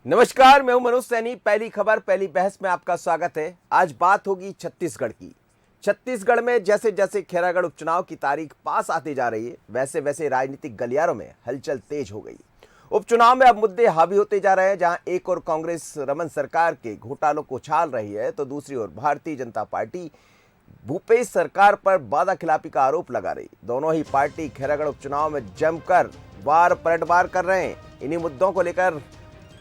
नमस्कार, मैं हूं मनोज सैनी। पहली खबर पहली बहस में आपका स्वागत है। आज बात होगी छत्तीसगढ़ की। छत्तीसगढ़ में जैसे जैसे खैरागढ़ उपचुनाव की तारीख पास आती जा रही है, वैसे वैसे राजनीतिक गलियारों में हलचल तेज हो गई। उपचुनाव में अब मुद्दे हावी होते जा रहे हैं। जहां एक ओर कांग्रेस रमन सरकार के घोटालों को उछाल रही है, तो दूसरी ओर भारतीय जनता पार्टी भूपेश सरकार पर वादा खिलाफी का आरोप लगा रही। दोनों ही पार्टी खैरागढ़ उपचुनाव में जमकर वार पलटवार कर रहे हैं। इन्हीं मुद्दों को लेकर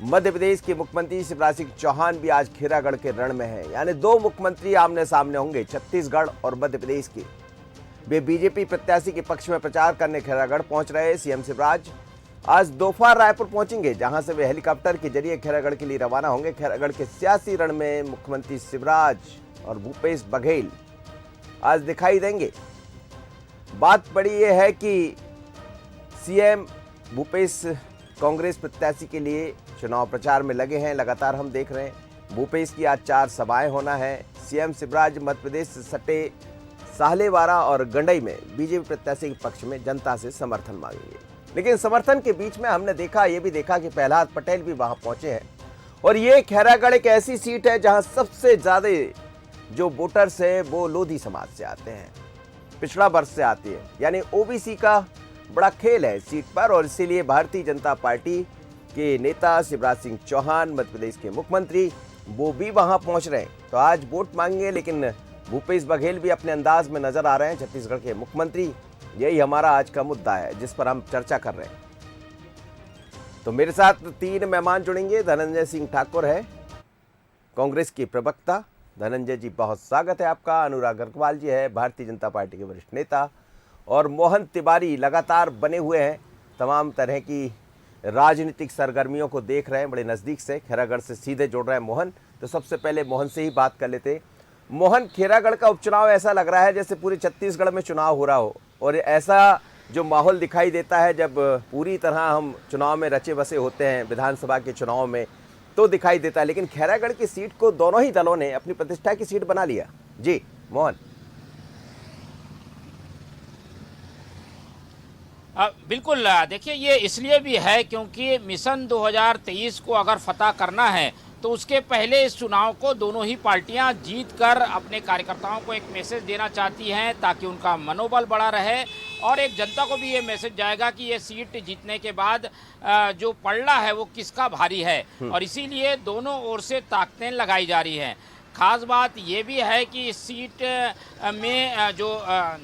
मध्य प्रदेश के मुख्यमंत्री शिवराज सिंह चौहान भी आज खैरागढ़ के रण में हैं। यानी दो मुख्यमंत्री आमने सामने होंगे, छत्तीसगढ़ और मध्य प्रदेश के। वे बीजेपी प्रत्याशी के पक्ष में प्रचार करने खैरागढ़ पहुंच रहे सीएम शिवराज आज दोपहर रायपुर पहुंचेंगे, जहां से वे हेलीकॉप्टर के जरिए खैरागढ़ के लिए रवाना होंगे। खैरागढ़ के सियासी रण में मुख्यमंत्री शिवराज और भूपेश बघेल आज दिखाई देंगे। बात बड़ी यह है कि सीएम भूपेश कांग्रेस प्रत्याशी के लिए चुनाव प्रचार में लगे हैं। लगातार हम देख रहे हैं भूपेश की आज 4 सभाएं होना है। सीएम शिवराज मध्य प्रदेश से सटे साहलेवारा और गंडई में बीजेपी प्रत्याशी के पक्ष में जनता से समर्थन मांगेंगे। लेकिन समर्थन के बीच में हमने ये भी देखा कि प्रहलाद पटेल भी वहां पहुंचे हैं। और ये खैरागढ़ एक ऐसी सीट है जहां सबसे ज्यादा जो वोटर्स है वो लोधी समाज से आते हैं, पिछड़ा वर्ग से आती है। यानी ओबीसी का बड़ा खेल है सीट पर। और इसीलिए भारतीय जनता पार्टी के नेता शिवराज सिंह चौहान, मध्य प्रदेश के मुख्यमंत्री, वो भी वहां पहुंच रहे हैं। तो आज वोट मांगेंगे, लेकिन भूपेश बघेल भी अपने अंदाज में नजर आ रहे हैं, छत्तीसगढ़ के मुख्यमंत्री। यही हमारा आज का मुद्दा है जिस पर हम चर्चा कर रहे हैं। तो मेरे साथ 3 मेहमान जुड़ेंगे। धनंजय सिंह ठाकुर है, कांग्रेस के प्रवक्ता। धनंजय जी, बहुत स्वागत है आपका। अनुराग अग्रवाल जी है, भारतीय जनता पार्टी के वरिष्ठ नेता। और मोहन तिवारी लगातार बने हुए हैं, तमाम तरह की राजनीतिक सरगर्मियों को देख रहे हैं बड़े नज़दीक से। खैरागढ़ से सीधे जोड़ रहे हैं मोहन। तो सबसे पहले मोहन से ही बात कर लेते हैं। मोहन, खैरागढ़ का उपचुनाव ऐसा लग रहा है जैसे पूरे छत्तीसगढ़ में चुनाव हो रहा हो, और ऐसा जो माहौल दिखाई देता है जब पूरी तरह हम चुनाव में रचे बसे होते हैं, विधानसभा के चुनाव में, तो दिखाई देता है। लेकिन खैरागढ़ की सीट को दोनों ही दलों ने अपनी प्रतिष्ठा की सीट बना लिया। जी मोहन। बिल्कुल। देखिए, ये इसलिए भी है क्योंकि मिशन 2023 को अगर फतह करना है तो उसके पहले इस चुनाव को दोनों ही पार्टियां जीत कर अपने कार्यकर्ताओं को एक मैसेज देना चाहती हैं, ताकि उनका मनोबल बढ़ा रहे। और एक जनता को भी ये मैसेज जाएगा कि ये सीट जीतने के बाद जो पलड़ा है वो किसका भारी है। और इसीलिए दोनों ओर से ताकतें लगाई जा रही हैं। खास बात ये भी है कि इस सीट में जो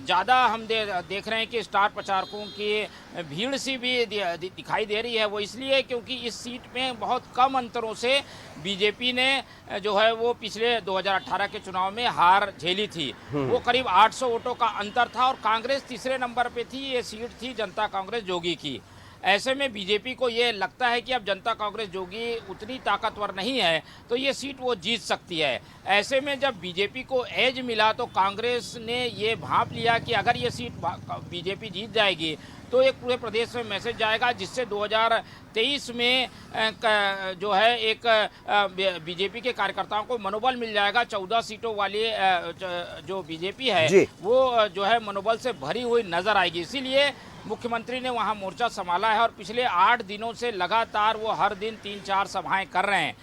ज़्यादा हम देख रहे हैं कि स्टार प्रचारकों की भीड़ सी भी दिखाई दे रही है। वो इसलिए क्योंकि इस सीट में बहुत कम अंतरों से बीजेपी ने जो है वो पिछले 2018 के चुनाव में हार झेली थी। वो करीब 800 वोटों का अंतर था। और कांग्रेस तीसरे नंबर पे थी। ये सीट थी जनता कांग्रेस जोगी की। ऐसे में बीजेपी को ये लगता है कि अब जनता कांग्रेस जोगी उतनी ताकतवर नहीं है, तो ये सीट वो जीत सकती है। ऐसे में जब बीजेपी को एज मिला तो कांग्रेस ने ये भांप लिया कि अगर ये सीट बीजेपी जीत जाएगी तो एक पूरे प्रदेश में मैसेज जाएगा, जिससे 2023 में जो है एक बीजेपी के कार्यकर्ताओं को मनोबल मिल जाएगा। 14 सीटों वाली जो बीजेपी है वो जो है मनोबल से भरी हुई नजर आएगी। इसीलिए मुख्यमंत्री ने वहां मोर्चा संभाला है और पिछले 8 दिनों से लगातार वो हर दिन 3-4 सभाएं कर रहे हैं।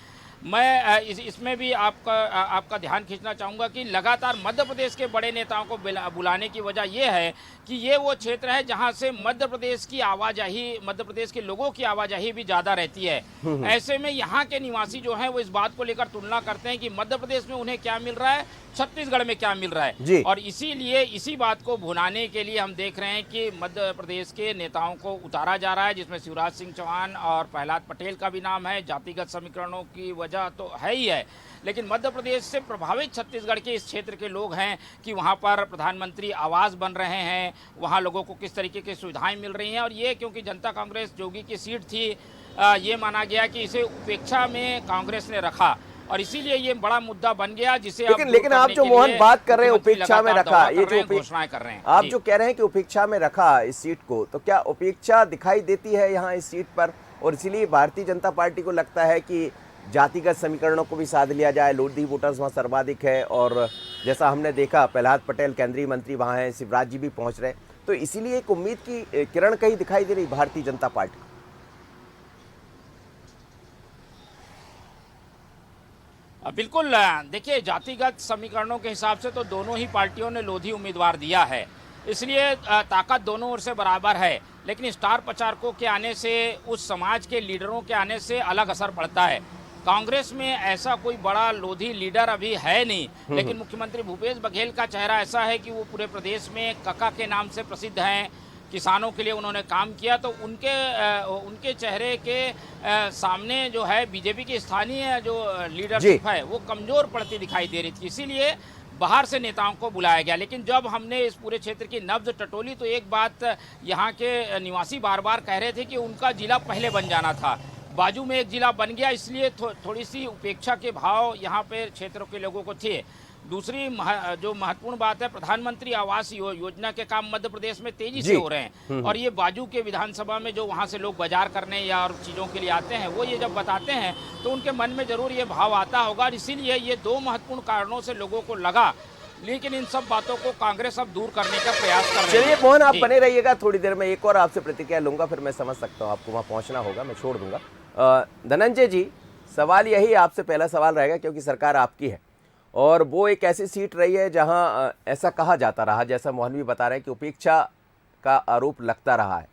मैं इसमें भी आपका ध्यान खींचना चाहूँगा कि लगातार मध्य प्रदेश के बड़े नेताओं को बुलाने की वजह यह है कि ये वो क्षेत्र है जहां से मध्य प्रदेश की आवाजाही, मध्य प्रदेश के लोगों की आवाजाही भी ज़्यादा रहती है। ऐसे में यहाँ के निवासी जो हैं वो इस बात को लेकर तुलना करते हैं कि मध्य प्रदेश में उन्हें क्या मिल रहा है, छत्तीसगढ़ में क्या मिल रहा है। और इसीलिए इसी बात को भुनाने के लिए हम देख रहे हैं कि मध्य प्रदेश के नेताओं को उतारा जा रहा है, जिसमें शिवराज सिंह चौहान और प्रहलाद पटेल का भी नाम है। जातिगत समीकरणों की वजह तो है ही है, लेकिन मध्य प्रदेश से प्रभावित छत्तीसगढ़ के इस क्षेत्र के लोग हैं कि वहाँ पर प्रधानमंत्री आवास बन रहे हैं, वहाँ लोगों को किस तरीके की सुविधाएं मिल रही हैं। और ये क्योंकि जनता कांग्रेस जोगी की सीट थी, ये माना गया कि इसे उपेक्षा में कांग्रेस ने रखा, और इसीलिए ये बड़ा मुद्दा बन गया। जिसे लेकिन आप जो मोहन बात कर रहे हैं उपेक्षा में रखा, ये जो घोषणाएं कर रहे हैं, आप जो कह रहे हैं कि उपेक्षा में रखा इस सीट को, तो क्या उपेक्षा दिखाई देती है यहाँ इस सीट पर? और इसीलिए भारतीय जनता पार्टी को लगता है कि जातिगत समीकरणों को भी साध लिया जाए, लोधी वोटर्स वहाँ सर्वाधिक है। और जैसा हमने देखा, प्रहलाद पटेल केंद्रीय मंत्री वहाँ हैं, शिवराज जी भी पहुँच रहे, तो इसीलिए एक उम्मीद की किरण कहीं दिखाई दे रही भारतीय जनता पार्टी। बिल्कुल देखिए, जातिगत समीकरणों के हिसाब से तो दोनों ही पार्टियों ने लोधी उम्मीदवार दिया है, इसलिए ताकत दोनों ओर से बराबर है। लेकिन स्टार प्रचारकों के आने से, उस समाज के लीडरों के आने से अलग असर पड़ता है। कांग्रेस में ऐसा कोई बड़ा लोधी लीडर अभी है नहीं, लेकिन मुख्यमंत्री भूपेश बघेल का चेहरा ऐसा है कि वो पूरे प्रदेश में कका के नाम से प्रसिद्ध हैं। किसानों के लिए उन्होंने काम किया, तो उनके चेहरे के सामने जो है बीजेपी की स्थानीय जो लीडरशिप है वो कमज़ोर पड़ती दिखाई दे रही थी। इसीलिए बाहर से नेताओं को बुलाया गया। लेकिन जब हमने इस पूरे क्षेत्र की नब्ज टटोली तो एक बात यहाँ के निवासी बार बार कह रहे थे कि उनका जिला पहले बन जाना था। बाजू में एक जिला बन गया, इसलिए थोड़ी सी उपेक्षा के भाव यहाँ पे क्षेत्रों के लोगों को थे। दूसरी जो महत्वपूर्ण बात है, प्रधानमंत्री आवास योजना के काम मध्य प्रदेश में तेजी से हो रहे हैं, और ये बाजू के विधानसभा में जो वहाँ से लोग बाजार करने या और चीज़ों के लिए आते हैं, वो ये जब बताते हैं तो उनके मन में जरूर ये भाव आता होगा। और इसीलिए ये दो महत्वपूर्ण कारणों से लोगों को लगा। लेकिन इन सब बातों को कांग्रेस अब दूर करने का प्रयास कर रही है। चलिए मोहन, आप बने रहिएगा, थोड़ी देर में एक और आपसे प्रतिक्रिया लूंगा, फिर मैं समझ सकता हूँ आपको वहाँ पहुँचना होगा, मैं छोड़ दूंगा। धनंजय जी, सवाल यही आपसे पहला सवाल रहेगा, क्योंकि सरकार आपकी है और वो एक ऐसी सीट रही है जहां ऐसा कहा जाता रहा, जैसा मोहन भी बता रहे हैं कि उपेक्षा का आरोप लगता रहा है,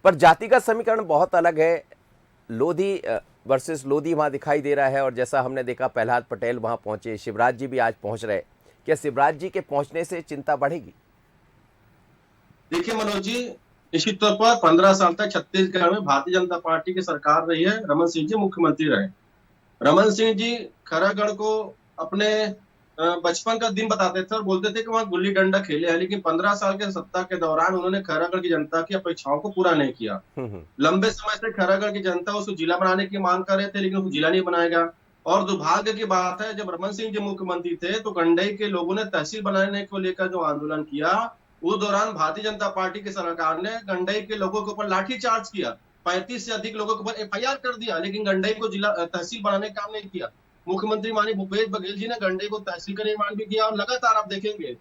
पर जातिगत समीकरण बहुत अलग है। लोधी वर्सेस लोधी वहां दिखाई दे रहा है, और जैसा हमने देखा प्रहलाद पटेल वहां पहुंचे, शिवराज जी भी आज पहुंच रहे। क्या शिवराज जी के पहुंचने से चिंता बढ़ेगी? देखिए मनोज जी, निश्चित तौर पर 15 साल तक छत्तीसगढ़ में भारतीय जनता पार्टी की सरकार रही है। रमन सिंह जी मुख्यमंत्री रहे। रमन सिंह जी खैरागढ़ को अपने बचपन का दिन बताते थे और बोलते थे कि वहां गुल्ली डंडा खेले हैं, लेकिन 15 साल के सत्ता के दौरान उन्होंने खैरागढ़ की जनता की अपेक्षाओं को पूरा नहीं किया। लंबे समय से खैरागढ़ की जनता उसको जिला बनाने की मांग कर रहे थे, लेकिन उसको जिला नहीं बनाया गया। और दुर्भाग्य की बात है, जब रमन सिंह जी मुख्यमंत्री थे तो गंडई के लोगों ने तहसील बनाने को लेकर जो आंदोलन किया, उस दौरान भारतीय जनता पार्टी की सरकार ने गंडई के लोगों के ऊपर लाठीचार्ज किया, 35 से अधिक लोगों के ऊपर एफआईआर कर दिया, लेकिन गंडई को जिला तहसील बनाने का काम नहीं किया। मुख्यमंत्री माननीय भूपेश बघेल जी ने गंडई को तहसील का निर्माण भी किया, और लगातार आप देखेंगे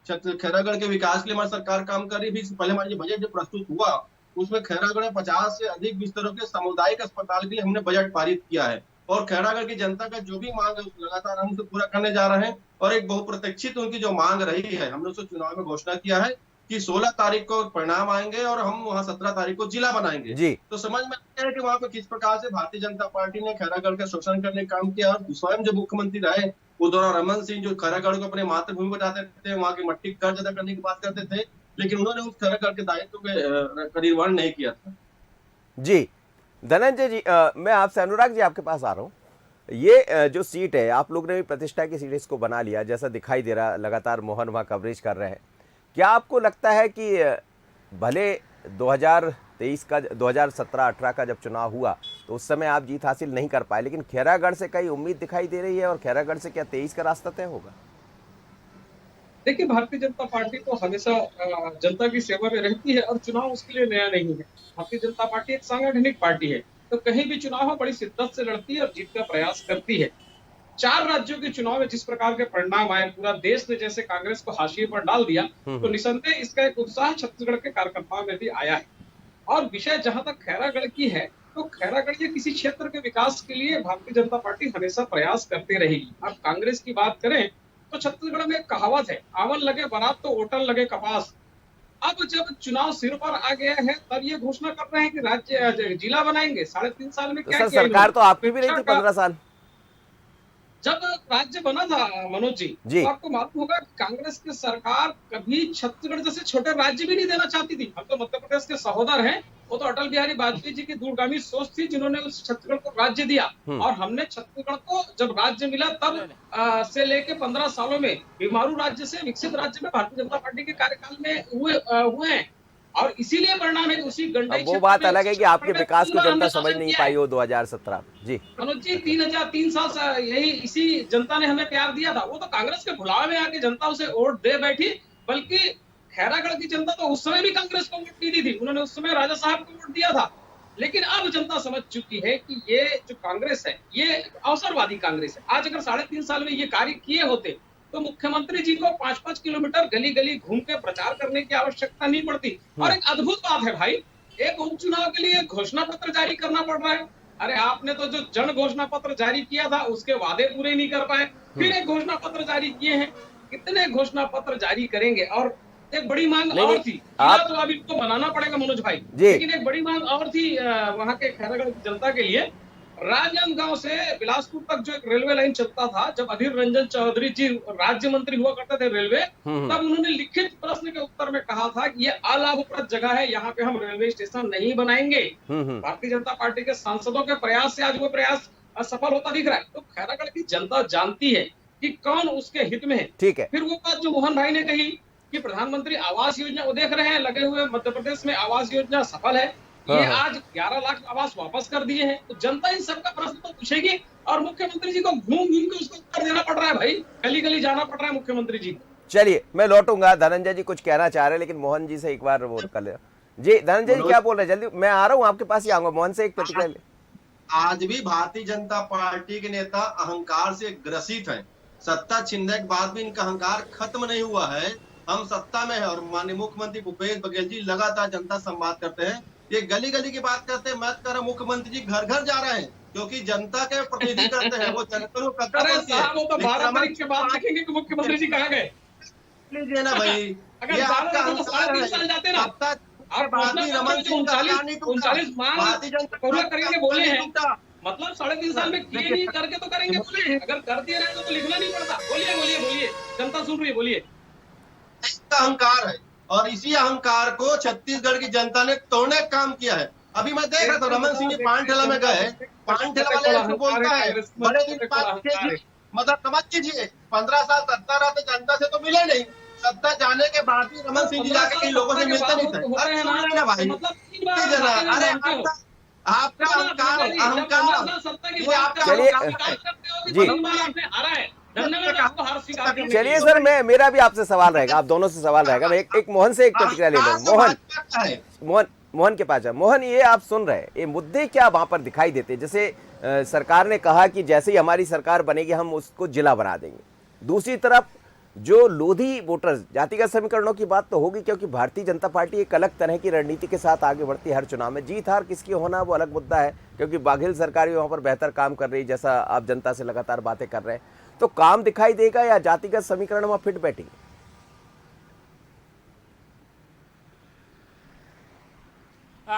खैरागढ़ के विकास के लिए हमारी सरकार काम कर रही है। पहले हमारा बजट जो प्रस्तुत हुआ उसमें खैरागढ़ में 50 से अधिक बिस्तरों के सामुदायिक अस्पताल के लिए हमने बजट पारित किया है, और खैरागढ़ की जनता का जो भी मांग है उसको लगातार हम उसे पूरा करने जा रहे हैं। और एक बहुप्रतीक्षित उनकी जो मांग रही है, हमने उसको चुनाव में घोषणा किया है कि 16 तारीख को परिणाम आएंगे और हम वहां 17 तारीख को जिला बनाएंगे जी। तो समझ में आता है कि वहां पे किस प्रकार से भारतीय जनता पार्टी ने खैरागढ़ का शोषण करने का काम किया। और स्वयं जो मुख्यमंत्री रहे उस दौरान रमन सिंह जो खैरागढ़ को अपने मातृभूमि बताते थे, वहां की मट्टी कर्ज अदा करने की बात करते थे, लेकिन उन्होंने उस खैरागढ़ के दायित्व के निर्वहन नहीं किया था। जी धनंजय जी, मैं आपसे अनुराग जी आपके पास आ रहा हूँ। ये जो सीट है, आप लोग ने भी प्रतिष्ठा की सीट इसको बना लिया, जैसा दिखाई दे रहा, लगातार मोहन वहाँ कवरेज कर रहे हैं। क्या आपको लगता है कि भले 2023 का 2017-18 का जब चुनाव हुआ तो उस समय आप जीत हासिल नहीं कर पाए, लेकिन खैरागढ़ से कई उम्मीद दिखाई दे रही है, और खैरागढ़ से क्या 23 का रास्ता तय होगा? देखिए, भारतीय जनता पार्टी तो हमेशा जनता की सेवा में रहती है और चुनाव उसके लिए नया नहीं है। भारतीय जनता पार्टी एक सांगठनिक पार्टी है, तो कहीं भी चुनाव हो बड़ी शिद्दत से लड़ती है और जीत का प्रयास करती है। 4 राज्यों के चुनाव में जिस प्रकार के परिणाम आए, पूरा देश ने जैसे कांग्रेस को हाशिए पर डाल दिया, तो निसंदेह इसका एक उत्साह छत्तीसगढ़ के कार्यकर्ताओं में भी आया है। और विषय जहां तक खैरागढ़ की है, तो खैरागढ़ या किसी क्षेत्र के विकास के लिए भारतीय जनता पार्टी हमेशा प्रयास करती रहेगी। अब कांग्रेस की बात करें तो छत्तीसगढ़ में एक कहावत है, आवन लगे बारात तो ओटल लगे कपास। अब जब चुनाव सिर पर आ गया है, तब ये घोषणा कर रहे हैं कि राज्य जिला बनाएंगे। 3.5 साल में क्या किया? सरकार तो आपकी भी नहीं थी 15 साल। जब राज्य बना था मनोज जी, तो आपको मालूम होगा कि कांग्रेस की सरकार कभी छत्तीसगढ़ जैसे छोटे राज्य भी नहीं देना चाहती थी। हम तो मध्य प्रदेश के सहोदर हैं, वो तो अटल बिहारी वाजपेयी जी की दूरगामी सोच थी जिन्होंने उस छत्तीसगढ़ को राज्य दिया। और हमने छत्तीसगढ़ को जब राज्य मिला तब से लेके 15 सालों में बीमारू राज्य से विकसित राज्य में भारतीय जनता पार्टी के कार्यकाल में हुए हैं। और इसीलिए परिणाम है उसी गंडई। वो बात अलग है कि आपके विकास को जनता समझ नहीं पाई हो 2017 जी। मनोज जी, 3 साल से यही इसी जनता ने हमें प्यार दिया था। वो तो कांग्रेस के भुलावे में आके जनता उसे वोट दे बैठी, बल्कि खैरागढ़ की जनता तो उस समय भी कांग्रेस को वोट नहीं दी थी, उन्होंने उस समय राजा साहब को वोट दिया था। लेकिन अब जनता समझ चुकी है कि ये जो कांग्रेस है ये अवसरवादी कांग्रेस है। आज अगर 3.5 साल में ये कार्य किए होते तो मुख्यमंत्री जी को 5-5 किलोमीटर गली गली घूम के प्रचार करने की आवश्यकता नहीं पड़ती। और एक अद्भुत बात है भाई, एक उपचुनाव के लिए घोषणा पत्र जारी करना पड़ रहा है। अरे आपने तो जो जन घोषणा पत्र जारी किया था उसके वादे पूरे नहीं कर पाए, फिर एक घोषणा पत्र जारी किए हैं। कितने घोषणा पत्र जारी करेंगे? और एक बड़ी मांग नहीं और नहीं थी, जिला आप तो अब इनको बनाना पड़ेगा मनोज भाई, जी लेकिन एक बड़ी मांग और थी वहां के खैरागढ़ की जनता के लिए। राजनांदगांव से बिलासपुर तक जो एक रेलवे लाइन चलता था, जब अधीर रंजन चौधरी जी राज्य मंत्री हुआ करते थे रेलवे, तब उन्होंने लिखित प्रश्न के उत्तर में कहा था कि ये अलाभप्रद जगह है, यहाँ पे हम रेलवे स्टेशन नहीं बनाएंगे। हम्म। भारतीय जनता पार्टी के सांसदों के प्रयास से आज वो प्रयास असफल होता दिख रहा है। तो खैरागढ़ की जनता जानती है कि कौन उसके हित में है। ठीक है। फिर वो बात जो मोहन भाई ने कही कि प्रधानमंत्री आवास योजना, वो देख रहे हैं लगे हुए मध्य प्रदेश में आवास योजना सफल है, ये हाँ। आज 11 लाख आवास वापस कर दिए हैं। तो जनता इन सबका प्रश्न तो पूछेगी और मुख्यमंत्री जी को घूम घूम के उसको उत्तर देना पड़ रहा है भाई, गली गली जाना पड़ रहा है मुख्यमंत्री जी को। चलिए मैं लौटूंगा, धनंजय जी कुछ कहना चाह रहे हैं, लेकिन मोहन जी से एक बार वो कर ले। जी धनंजय जी क्या बोल रहे हैं? जल्दी मैं आ रहा हूँ, आपके पास ही आऊंगा। मोहन से एक प्रतिक्रिया ले। आज भी भारतीय जनता पार्टी के नेता अहंकार से ग्रसित हैं। सत्ता छिनने के बाद भी इनका अहंकार खत्म नहीं हुआ है। हम सत्ता में है और माननीय मुख्यमंत्री भूपेश बघेल जी लगातार जनता से संवाद करते हैं। ये गली गली की बात करते हैं, मत करो। मुख्यमंत्री जी घर घर जा रहे हैं क्योंकि जनता के प्रतिनिधि करते हैं, वो जनता को कद्दा अरे करती है। साहब, वो तो लेकिन 12 हमारे तारीख के बाद देखेंगे कि मुख्यमंत्री जी कहाँ गए। लीजिए ना भाई, अगर ये 12 आपका तो साढ़े अहंकार 3 साल जाते ना। है। सत्ता आप भारतीय रमन सिंह का अहंकार नहीं टूटा। 39 मांग भारतीय जनता पूरा पार्टी करेंगे का बोले अहंकार हैं, नहीं टूटा। मतलब 3.5 साल में किए नहीं, करके तो करेंगे बोले हैं। अगर कर दिए रहेंगे तो लिखना नहीं पड़ता। बोलिए बोलिए बोलिए, जनता सुन रही है, बोलिए। इसका अहंकार है और इसी अहंकार को छत्तीसगढ़ की जनता ने तोड़ने का काम किया है। अभी मैं देख रहा था रमन सिंह जी पान ठेला में गए, पान ठेला वाले ऐसे बोलता है बड़े दिन बाद मतलब समझ लीजिए 15 साल सत्ता रहते जनता से तो मिले नहीं, सत्ता जाने के बाद भी रमन सिंह जी जाके कई लोगों से मिलते नहीं थे। अरे सुन रहे ना भाई, अरे आपका अहंकार ये आपका चलिए जी चलिए सर, मैं मेरा भी आपसे सवाल रहेगा, आप दोनों से सवाल रहेगा। मैं एक मोहन से एक प्रतिक्रिया ले लूँ। मोहन के पास है। मोहन, ये आप सुन रहे हैं, ये मुद्दे क्या वहां पर दिखाई देते हैं? जैसे सरकार ने कहा कि जैसे ही हमारी सरकार बनेगी हम उसको जिला बना देंगे। दूसरी तरफ जो लोधी वोटर्स, जातिगत समीकरणों की बात तो होगी, क्योंकि भारतीय जनता पार्टी एक अलग तरह की रणनीति के साथ आगे बढ़ती है हर चुनाव में। जीत हार किसकी होना वो अलग मुद्दा है, क्योंकि बाघेल सरकार भी वहां पर बेहतर काम कर रही है, जैसा आप जनता से लगातार बातें कर रहे हैं। तो काम दिखाई देगा या जातिगत समीकरण में फिट बैठेंगे?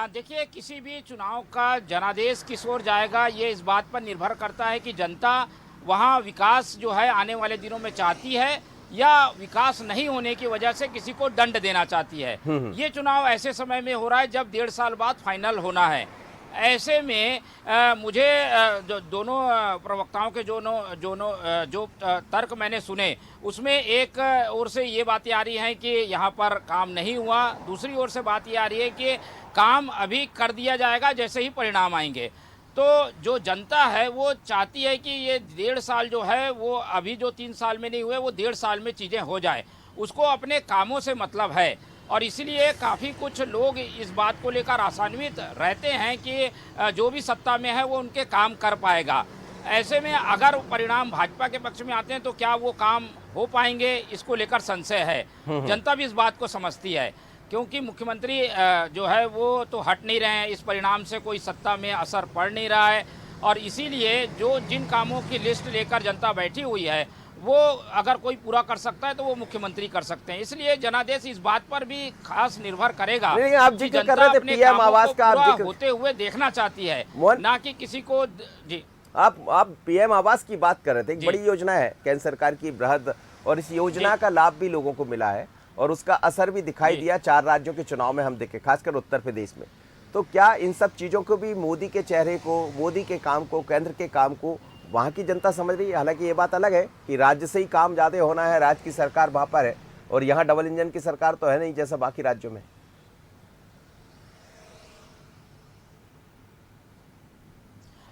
देखिए, किसी भी चुनाव का जनादेश किस ओर जाएगा ये इस बात पर निर्भर करता है कि जनता वहाँ विकास जो है आने वाले दिनों में चाहती है या विकास नहीं होने की वजह से किसी को दंड देना चाहती है। ये चुनाव ऐसे समय में हो रहा है जब 1.5 साल बाद फाइनल होना है। ऐसे में मुझे दोनों प्रवक्ताओं के जो तर्क मैंने सुने, उसमें एक ओर से ये बातें आ रही हैं कि यहाँ पर काम नहीं हुआ, दूसरी ओर से बात ये आ रही है कि काम अभी कर दिया जाएगा जैसे ही परिणाम आएंगे। तो जो जनता है वो चाहती है कि ये 1.5 साल जो है वो अभी जो 3 साल में नहीं हुए वो 1.5 साल में चीज़ें हो जाए, उसको अपने कामों से मतलब है। और इसलिए काफ़ी कुछ लोग इस बात को लेकर आशान्वित रहते हैं कि जो भी सत्ता में है वो उनके काम कर पाएगा। ऐसे में अगर परिणाम भाजपा के पक्ष में आते हैं तो क्या वो काम हो पाएंगे, इसको लेकर संशय है। जनता भी इस बात को समझती है, क्योंकि मुख्यमंत्री जो है वो तो हट नहीं रहे हैं, इस परिणाम से कोई सत्ता में असर पड़ नहीं रहा है। और इसीलिए जो जिन कामों की लिस्ट लेकर जनता बैठी हुई है वो अगर कोई पूरा कर सकता है तो वो मुख्यमंत्री कर सकते हैं। इसलिए जनादेश इस बात पर भी खास निर्भर करेगा। लेकिन आप जिक्र कर रहे थे पीएम आवास का, आप जिक्र होते हुए देखना चाहती है, ना कि किसी को। जी, आप पीएम आवास की बात कर रहे थे। एक बड़ी योजना है केंद्र सरकार की, बृहद, और इस योजना का लाभ भी लोगों को मिला है और उसका असर भी दिखाई दिया 4 राज्यों के चुनाव में हम देखे, खासकर उत्तर प्रदेश में। तो क्या इन सब चीज़ों को भी, मोदी के चेहरे को, मोदी के काम को, केंद्र के काम को वहाँ की जनता समझ रही है? हालांकि ये बात अलग है कि राज्य से ही काम ज़्यादा होना है, राज्य की सरकार वहाँ पर है और यहाँ डबल इंजन की सरकार तो है नहीं जैसा बाकी राज्यों में।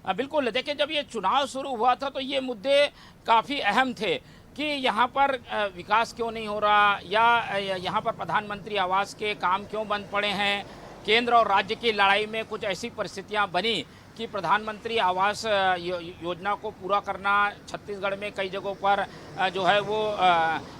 बिल्कुल, देखिए, जब ये चुनाव शुरू हुआ था तो ये मुद्दे काफ़ी अहम थे कि यहाँ पर विकास क्यों नहीं हो रहा, या यहाँ पर प्रधानमंत्री आवास के काम क्यों बंद पड़े हैं। केंद्र और राज्य की लड़ाई में कुछ ऐसी परिस्थितियाँ बनी कि प्रधानमंत्री आवास योजना को पूरा करना छत्तीसगढ़ में कई जगहों पर जो है वो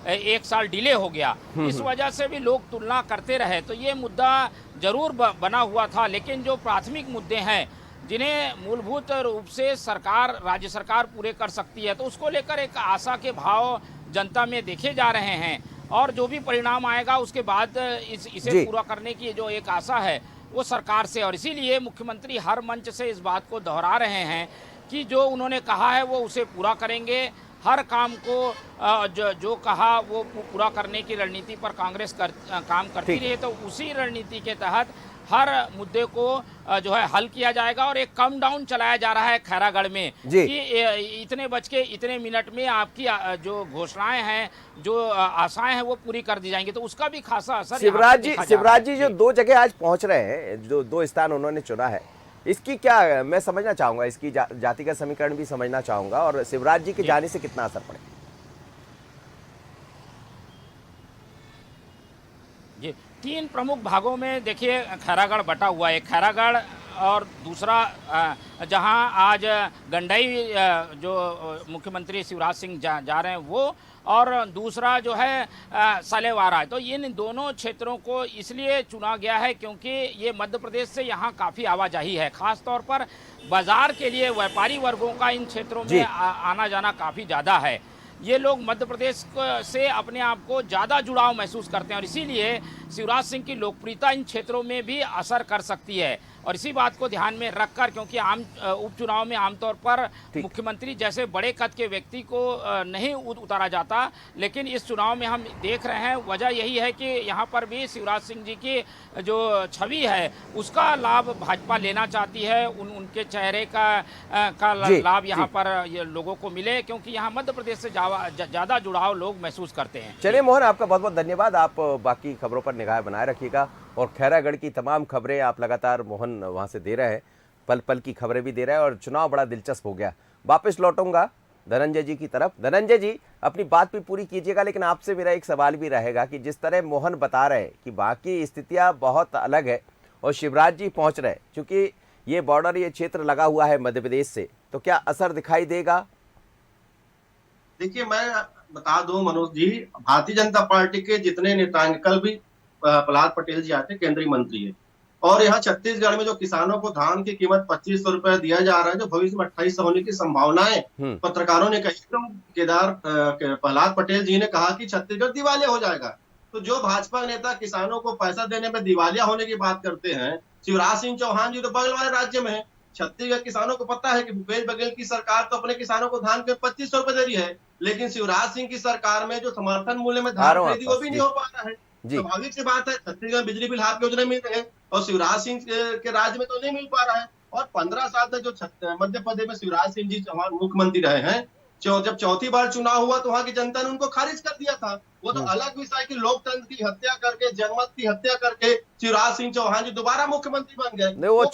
1 साल डिले हो गया। इस वजह से भी लोग तुलना करते रहे, तो ये मुद्दा जरूर बना हुआ था। लेकिन जो प्राथमिक मुद्दे हैं जिन्हें मूलभूत रूप से सरकार, राज्य सरकार पूरे कर सकती है। तो उसको लेकर एक आशा के भाव जनता में देखे जा रहे हैं और जो भी परिणाम आएगा उसके बाद इसे पूरा करने की जो एक आशा है वो सरकार से, और इसीलिए मुख्यमंत्री हर मंच से इस बात को दोहरा रहे हैं कि जो उन्होंने कहा है वो उसे पूरा करेंगे। हर काम को जो कहा वो पूरा करने की रणनीति पर कांग्रेस काम करती रही, तो उसी रणनीति के तहत हर मुद्दे को जो है हल किया जाएगा। और एक कम डाउन चलाया जा रहा है खैरागढ़ में कि इतने बज के इतने मिनट में आपकी जो घोषणाएं हैं, जो आशाएं हैं वो पूरी कर दी जाएंगी, तो उसका भी खासा असर शिवराज जी जो 2 जगह आज पहुंच रहे हैं, जो 2 स्थान उन्होंने चुना है, इसकी क्या मैं समझना चाहूंगा, इसकी जातिगत समीकरण भी समझना चाहूंगा, और शिवराज जी के जाने से कितना असर पड़ेगा? जी, 3 प्रमुख भागों में देखिए खैरागढ़ बटा हुआ है। खैरागढ़ और दूसरा जहां आज गंडई जो मुख्यमंत्री शिवराज सिंह जा रहे हैं वो, और दूसरा जो है सालेवारा है। तो इन दोनों क्षेत्रों को इसलिए चुना गया है क्योंकि ये मध्य प्रदेश से यहाँ काफ़ी आवाजाही है, खास तौर पर बाजार के लिए व्यापारी वर्गों का इन क्षेत्रों में आना जाना काफ़ी ज़्यादा है। ये लोग मध्य प्रदेश से अपने आप को ज़्यादा जुड़ाव महसूस करते हैं और इसीलिए शिवराज सिंह की लोकप्रियता इन क्षेत्रों में भी असर कर सकती है। और इसी बात को ध्यान में रखकर, क्योंकि आम उपचुनाव में आमतौर पर मुख्यमंत्री जैसे बड़े कद के व्यक्ति को नहीं उतारा जाता, लेकिन इस चुनाव में हम देख रहे हैं वजह यही है कि यहाँ पर भी शिवराज सिंह जी की जो छवि है उसका लाभ भाजपा लेना चाहती है। उनके चेहरे का लाभ यहाँ पर लोगों को मिले, क्योंकि यहाँ मध्य प्रदेश से ज़्यादा जुड़ाव लोग महसूस करते हैं। चलिए मोहन, आपका बहुत बहुत धन्यवाद। आप बाकी खबरों पर निगाह बनाए रखिएगा और खैरागढ़ की तमाम खबरें आप लगातार मोहन वहां से दे रहे हैं, पल पल की खबरें भी दे रहे हैं, और चुनाव बड़ा दिलचस्प हो गया। वापस लौटूंगा धनंजय जी की तरफ। धनंजय जी, अपनी बात भी पूरी कीजिएगा, लेकिन आपसे मेरा एक सवाल भी रहेगा कि जिस तरह मोहन बता रहे हैं कि बाकी स्थितियां बहुत अलग है और शिवराज जी पहुंच रहे, क्योंकि ये बॉर्डर, ये क्षेत्र लगा हुआ है मध्य प्रदेश से, तो क्या असर दिखाई देगा? देखिए, मैं बता दूं मनोज जी, भारतीय जनता पार्टी के जितने नेता, कल भी प्रहलाद पटेल जी आते, केंद्रीय मंत्री है, और यहाँ छत्तीसगढ़ में जो किसानों को धान की कीमत 2500 रुपए दिया जा रहा है, जो भविष्य में 2800 होने की संभावनाएं पत्रकारों ने कही, तो प्रहलाद पटेल जी ने कहा कि छत्तीसगढ़ दिवालिया हो जाएगा। तो जो भाजपा नेता किसानों को पैसा देने में दिवालिया होने की बात करते हैं, शिवराज सिंह चौहान जी तो बगल वाले राज्य में है। छत्तीसगढ़ किसानों को पता है कि भूपेश बघेल की सरकार तो अपने किसानों को धान के 2500 रुपए दे रही है, लेकिन शिवराज सिंह की सरकार में जो समर्थन मूल्य में धान खरीदी वो भी नहीं हो पा रहा है। स्वाभाविक सी बात है, छत्तीसगढ़ बिजली बिल हाथ योजना मिल रहे हैं और शिवराज सिंह के राज्य में तो नहीं मिल पा रहा है। और 15 साल तक जो मध्य प्रदेश में शिवराज सिंह जी चौहान मुख्यमंत्री रहे हैं, जब चौथी बार चुनाव हुआ तो वहां की जनता ने उनको खारिज कर दिया था। वो तो अलग विषय की लोकतंत्र की हत्या करके, जनमत की हत्या करके शिवराज सिंह चौहान जी दोबारा मुख्यमंत्री बन गए। वो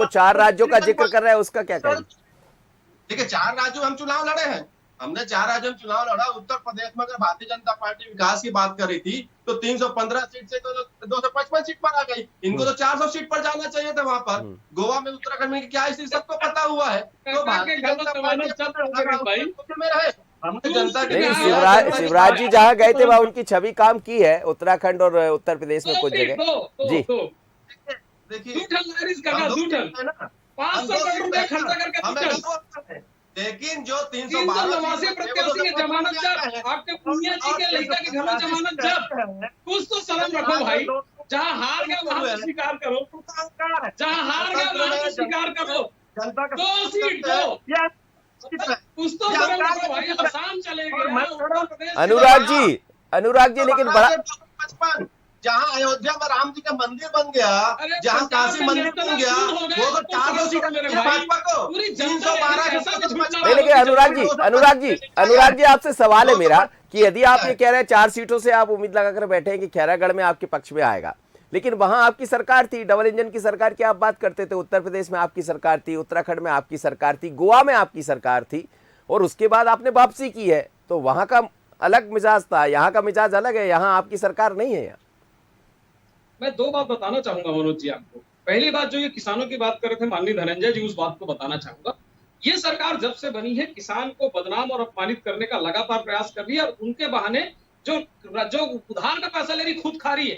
4 राज्यों का जिक्र कर रहे हैं, उसका क्या करें? देखिए, 4 राज्यों हम चुनाव लड़े हैं, हमने 4 राज्यों में चुनाव लड़ा। उत्तर प्रदेश में अगर भारतीय जनता पार्टी विकास की बात कर रही थी तो 315 सीट से तो 255 सीट पर आ गई। इनको तो 400 सीट पर जाना चाहिए था वहां पर। गोवा में, उत्तराखंड में क्या स्थिति सबको पता हुआ है। तो भारतीय जनता पार्टी में रहे, हमने जनता के शिवराज जी जहाँ गए थे वहाँ उनकी छवि काम की है, उत्तराखंड और उत्तर प्रदेश में कुछ जगह। जी देखिए, लेकिन जो 312 प्रत्याशी के जमानत जब्त, आपके पुनिया जी के लड़का के घर में जमानत जब्त, कुछ तो शर्म रखो भाई। जहाँ हार गया वहां स्वीकार करो, जहाँ हार गया वहां स्वीकार करो। 2 सीट दो, कुछ तो शर्म रखो भाई। आसाम चले गए अनुराग जी, लेकिन बड़ा जहाँ अयोध्या में राम जी का मंदिर बन गया, जहाँ काशी मंदिर बन गया, वो तो 400 सीट भाजपा को 312। लेकिन अनुराग जी आपसे सवाल है मेरा कि यदि आप ये कह रहे हैं 4 सीटों से आप उम्मीद लगाकर बैठे हैं कि खैरागढ़ में आपके पक्ष में आएगा, लेकिन वहां आपकी सरकार थी, डबल इंजन की सरकार की आप बात करते थे। उत्तर प्रदेश में आपकी सरकार थी, उत्तराखंड में आपकी सरकार थी, गोवा में आपकी सरकार थी, और उसके बाद आपने वापसी की है, तो वहां का अलग मिजाज था, यहाँ का मिजाज अलग है, यहाँ आपकी सरकार नहीं है। मैं 2 बात बताना चाहूंगा मनोज जी आपको। पहली बात, जो ये किसानों की बात कर रहे थे माननीय धनंजय जी, उस बात को बताना चाहूंगा। ये सरकार जब से बनी है किसान को बदनाम और अपमानित करने का लगातार प्रयास कर रही है, और उनके बहाने जो उधार का पैसा ले रही खुद खा रही है।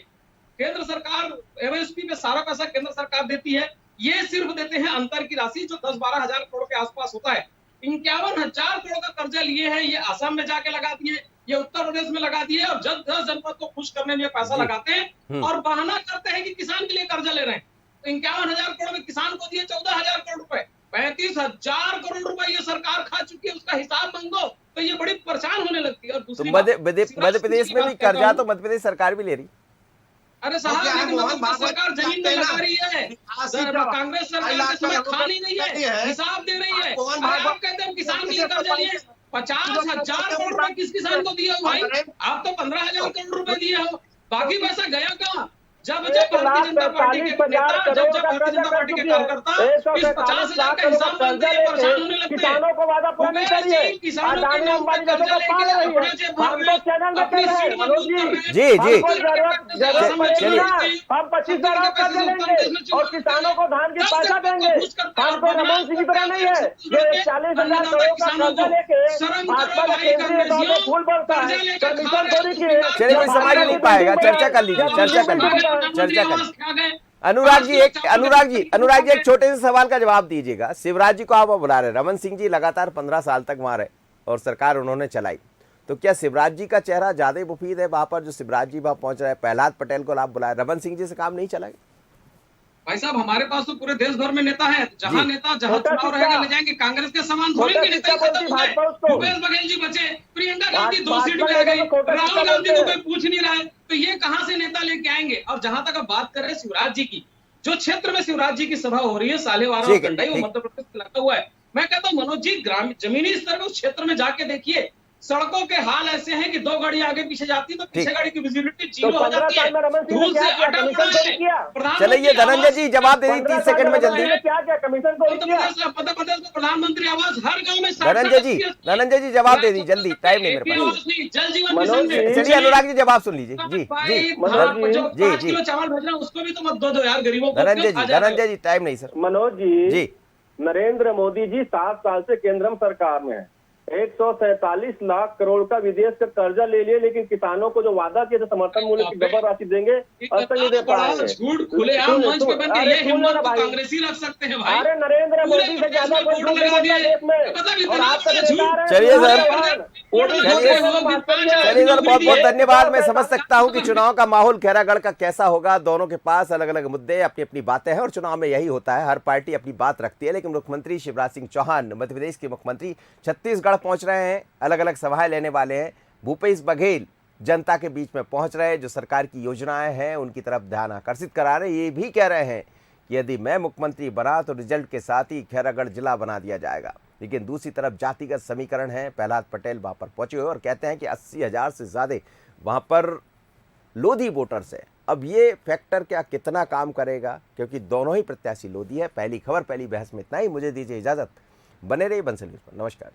केंद्र सरकार MSP पे सारा पैसा केंद्र सरकार देती है, ये सिर्फ देते हैं अंतर की राशि जो 10-12 हजार करोड़ के आसपास होता है। 51,000 करोड़ का कर्जा लिए हैं, ये असम में जाके लगा दिए, ये उत्तर प्रदेश में लगा दिए और 10 जनपद को खुश करने में पैसा लगाते हैं और बहाना करते हैं कि किसान के लिए कर्जा ले रहे हैं। तो 51,000 करोड़ में किसान को दिए 14,000 करोड़ रुपए, 35,000 करोड़ रुपए ये सरकार खा चुकी है, उसका हिसाब मांगो तो ये बड़ी परेशान होने लगती है। और तो दूसरी मध्य प्रदेश में भी कर्जा तो मध्य प्रदेश सरकार भी ले रही। अरे साहब, लेकिन मध्य सरकार जमीन में लगा रही है, कांग्रेस सरकार के समय खानी नहीं है, हिसाब दे रही है। अरे आप कहते हैं किसान के लिए कर्जा लिए, 50,000 करोड़ रुपए किस किसान को दिए हो भाई? आप तो 15,000 करोड़ रुपए दिए हो, बाकी पैसा गया कहाँ? जब भारतीय जनता पार्टी के नेता, जब भारतीय जनता पार्टी के कार्यकर्ता इस 50,000 का हिसाब मांगते हैं, परेशान होने लगते हैं। किसानों को वादा पूरा नहीं करिए, किसानों के नाम पर कर्जा कर्जा लेके लेके हम लोग चैनल में चल रहे हैं मनोज जी। जी जी जरूरत पड़ेगी चलिए। ना, हम 25,000 का कर्जा लेंगे और किसानों को धान की पैसा देंगे। हमको रमन सिंह की तरह नहीं है ये 40,000 करोड़ का कर्जा लेके भाजपा के केंद्रीय तौर पर फूल बरसा है, कमीशन थोड़ी की है। चलिए, कोई समझ नहीं पाएगा, चर्चा कर लीजिए, चर्चा कर लीजिए। अनुराग जी एक छोटे से सवाल का जवाब दीजिएगा। शिवराज जी को आप बुला रहे, रमन सिंह जी लगातार 15 साल तक वहां रहे और सरकार उन्होंने चलाई, तो क्या शिवराज जी का चेहरा ज्यादा मुफीद है वहां पर जो शिवराज जी वहां पहुंच रहे हैं? प्रहलाद पटेल को आप बुलाए, रमन सिंह जी से काम नहीं चला? भाई साहब, हमारे पास तो पूरे देश भर में नेता है, जहाँ नेता जहाँ चुनाव रहेगा ले जाएंगे। कांग्रेस के समान थोड़ी कि नेता ही खत्म हो गए। भूपेश बघेल जी बचे, प्रियंका गांधी 2 सीट पे आ गई, राहुल गांधी को कोई पूछ नहीं रहा है, तो ये कहाँ से नेता लेके आएंगे? और जहां तक अब बात कर रहे हैं शिवराज जी की, जो क्षेत्र में शिवराज जी की सभा हो रही है सालेवारा और कंडाई, वो मध्य प्रदेश में लगा हुआ है। मैं कहता हूँ मनोज जी, जमीनी स्तर में उस क्षेत्र में जाके देखिए, सड़कों के हाल ऐसे हैं कि 2 गाड़ी आगे पीछे जाती है तो पीछे गाड़ी की विजिबिलिटी 0 हो जाती है, धूल से अटक पड़ा है। चलिए धनंजय जी जवाब दे दी 30 सेकंड में जल्दी। क्या क्या कमीशन को मध्य प्रदेश में प्रधानमंत्री आवास हर गांव में धनंजय जी जवाब दे दी जल्दी, टाइम नहीं मेरे पास। जल जीवन मिशन में चलिए अनुराग जी जवाब सुन लीजिए। जी जो 5 किलो चावल भेजना उसको भी तो मत दो यार गरीबों को। धनंजय जी टाइम नहीं सर। मनोज जी, नरेंद्र मोदी जी 7 साल से केंद्र में सरकार में है, 147 लाख करोड़ का विदेश का कर्जा ले लिए, लेकिन किसानों को जो वादा किया था समर्थन मूल्य की डबल राशि देंगे अब तक नहीं दे पाए। झूठ खुलेआम मंच पे बन के ये हिम्मत तो कांग्रेसी रख सकते हैं भाई। अरे नरेंद्र मोदी से ज्यादा कोई झूठ नहीं बोलता देश में, और आप चलिए सर बहुत बहुत धन्यवाद। मैं समझ सकता हूं कि चुनाव का माहौल खैरागढ़ का कैसा होगा। दोनों के पास अलग अलग मुद्दे, अपनी अपनी बातें हैं और चुनाव में यही होता है, हर पार्टी अपनी बात रखती है। लेकिन मुख्यमंत्री शिवराज सिंह चौहान, मध्य प्रदेश के मुख्यमंत्री, छत्तीसगढ़ पहुंच रहे हैं, अलग अलग सभाएं लेने वाले हैं। भूपेश बघेल जनता के बीच में पहुंच रहे हैं, जो सरकार की योजनाएं हैं उनकी तरफ ध्यान आकर्षित करा रहे हैं। ये भी कह रहे हैं कि यदि मैं मुख्यमंत्री बना तो रिजल्ट के साथ ही खैरागढ़ जिला बना दिया जाएगा। लेकिन दूसरी तरफ जातिगत समीकरण है। प्रहलाद पटेल वहां पर पहुंचे हुए और कहते हैं कि 80,000 से ज्यादा वहां पर लोधी वोटर्स है। अब ये फैक्टर क्या कितना काम करेगा, क्योंकि दोनों ही प्रत्याशी लोधी है। पहली खबर पहली बहस में इतना ही। मुझे दीजिए इजाजत, बने रहिए बंसल न्यूज़ पर। नमस्कार।